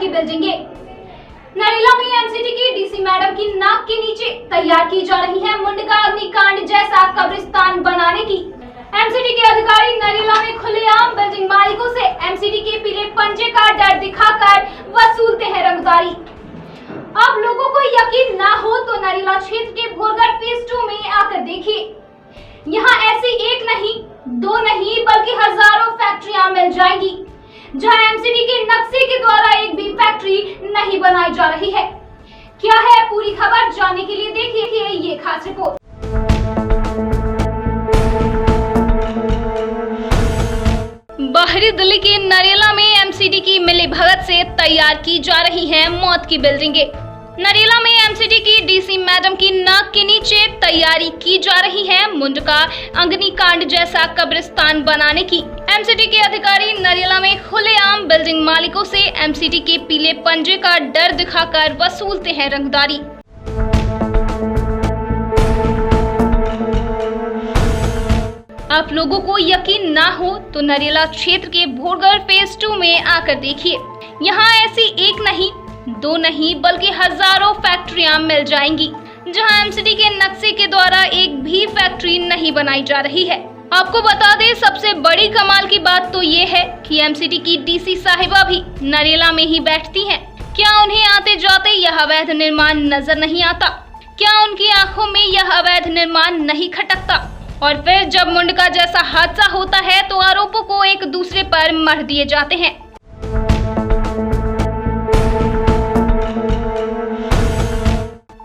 की बिल्डिंगें। नरेला में एमसीडी की डीसी मैडम की नाक के नीचे तैयार की जा रही है मुंडका अग्निकांड जैसा कब्रिस्तान बनाने की। एमसीडी के अधिकारी नरेला में खुलेआम बिल्डिंग मालिकों से एमसीडी के पीले पंजे का डर दिखाकर वसूलते हैं रंगदारी। अब लोगों को यकीन ना हो तो नरेला क्षेत्र के भोरगढ़ फेज 2 में आकर देखिए। यहाँ ऐसी एक नहीं, दो नहीं, बल्कि हजारों फैक्ट्रियां मिल जाएंगी, जहां एमसीडी के नक्शे के द्वारा एक भी फैक्ट्री नहीं बनाई जा रही है। क्या है पूरी खबर, जानने के लिए देखिए ये खास रिपोर्ट। बाहरी दिल्ली के नरेला में एमसीडी की मिलीभगत से तैयार की जा रही हैं मौत की बिल्डिंगें। नरेला में एमसीडी की डीसी मैडम की नाक के नीचे तैयारी की जा रही है मुंडका अग्निकांड जैसा कब्रिस्तान बनाने की। एमसीडी के अधिकारी नरेला में खुलेआम बिल्डिंग मालिकों से एमसीडी के पीले पंजे का डर दिखाकर वसूलते हैं रंगदारी। आप लोगों को यकीन ना हो तो नरेला क्षेत्र के भोरगढ़ फेज 2 में आकर देखिए। यहाँ ऐसी एक नहीं, दो नहीं, बल्कि हजारों फैक्ट्रियां मिल जाएंगी, जहां एमसीडी के नक्शे के द्वारा एक भी फैक्ट्री नहीं बनाई जा रही है। आपको बता दें, सबसे बड़ी कमाल की बात तो ये है कि एमसीडी की डीसी साहिबा भी नरेला में ही बैठती हैं। क्या उन्हें आते जाते यह अवैध निर्माण नजर नहीं आता? क्या उनकी आंखों में यह अवैध निर्माण नहीं खटकता? और फिर जब मुंडका जैसा हादसा होता है तो आरोपों को एक दूसरे पर मढ़ दिए जाते हैं।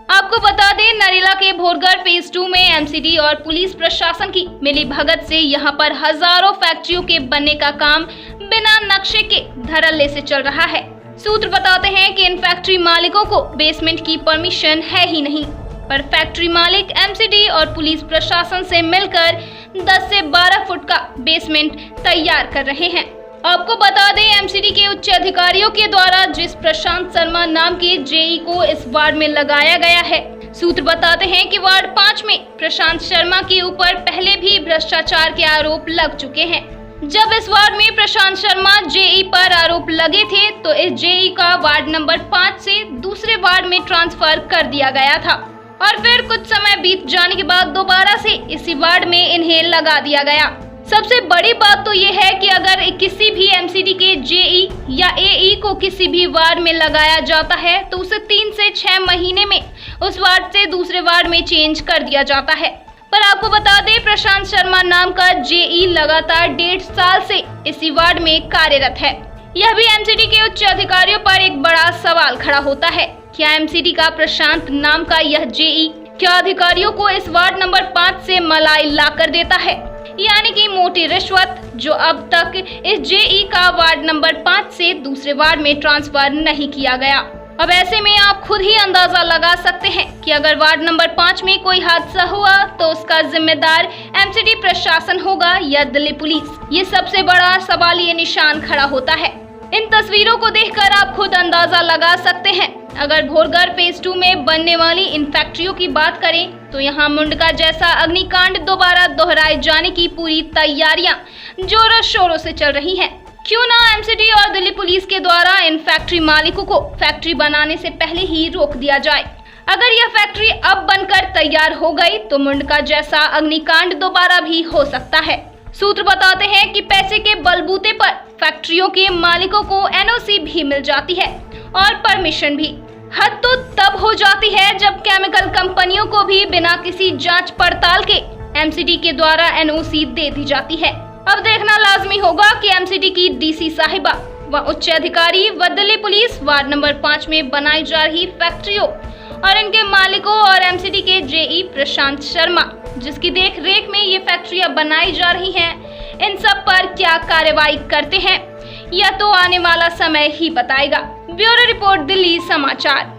आपको बता दें, नरेला के भोरगढ़ फेज 2 में एमसीडी और पुलिस प्रशासन की मिलीभगत से यहां पर हजारों फैक्ट्रियों के बनने का काम बिना नक्शे के धड़ल्ले से चल रहा है। सूत्र बताते हैं कि इन फैक्ट्री मालिकों को बेसमेंट की परमिशन है ही नहीं, पर फैक्ट्री मालिक एमसीडी और पुलिस प्रशासन से मिलकर 10 से 12 फुट का बेसमेंट तैयार कर रहे हैं। आपको बता दें, एमसीडी के उच्च अधिकारियों के द्वारा जिस प्रशांत शर्मा नाम के जेई को इस वार्ड में लगाया गया है, सूत्र बताते हैं कि वार्ड 5 में प्रशांत शर्मा के ऊपर पहले भी भ्रष्टाचार के आरोप लग चुके हैं। जब इस वार्ड में प्रशांत शर्मा जेई पर आरोप लगे थे तो इस जेई का वार्ड नंबर 5 से दूसरे वार्ड में ट्रांसफर कर दिया गया था और फिर कुछ समय बीत जाने के बाद दोबारा से इसी वार्ड में इन्हें लगा दिया गया। सबसे बड़ी बात तो ये है कि अगर किसी भी एमसीडी के जेई या एई को किसी भी वार्ड में लगाया जाता है तो उसे 3 से 6 महीने में उस वार्ड से दूसरे वार्ड में चेंज कर दिया जाता है। पर आपको बता दें, प्रशांत शर्मा नाम का जेई लगातार 1.5 साल से इसी वार्ड में कार्यरत है। यह भी एमसीडी के उच्च अधिकारियों पर एक बड़ा सवाल खड़ा होता है। क्या एमसीडी का प्रशांत नाम का यह जेई क्या अधिकारियों को इस वार्ड नंबर 5 से मलाई ला कर देता है, यानी कि मोटी रिश्वत, जो अब तक इस जेई का वार्ड नंबर 5 से दूसरे वार्ड में ट्रांसफर नहीं किया गया। अब ऐसे में आप खुद ही अंदाजा लगा सकते हैं कि अगर वार्ड नंबर 5 में कोई हादसा हुआ तो उसका जिम्मेदार एमसीडी प्रशासन होगा या दिल्ली पुलिस। ये सबसे बड़ा सवालिया निशान खड़ा होता है। इन तस्वीरों को देखकर आप खुद अंदाजा लगा सकते हैं। अगर भोरगढ़ फेज 2 में बनने वाली इन फैक्ट्रियों की बात करें तो यहाँ मुंडका जैसा अग्निकांड दोबारा दोहराए जाने की पूरी तैयारियां जोरों शोरों से चल रही हैं। क्यों ना एमसीडी और दिल्ली पुलिस के द्वारा इन फैक्ट्री मालिकों को फैक्ट्री बनाने से पहले ही रोक दिया जाए। अगर यह फैक्ट्री अब बनकर तैयार हो गई तो मुंडका जैसा अग्निकांड दोबारा भी हो सकता है। सूत्र बताते हैं कि पैसे के बलबूते पर फैक्ट्रियों के मालिकों को एनओसी भी मिल जाती है और परमिशन भी। हद तो तब हो जाती है जब केमिकल कंपनियों को भी बिना किसी जांच पड़ताल के एमसीडी के द्वारा एनओसी दे दी जाती है। अब देखना लाजमी होगा कि एमसीडी की डीसी साहिबा व उच्च अधिकारी व दिल्ली पुलिस वार्ड नंबर 5 में बनाई जा रही फैक्ट्रियों और इनके मालिकों और एमसीडी के जेई प्रशांत शर्मा, जिसकी देख रेख में ये फैक्ट्रियां बनाई जा रही हैं, इन सब पर क्या कार्रवाई करते हैं, यह तो आने वाला समय ही बताएगा। ब्यूरो रिपोर्ट, दिल्ली समाचार।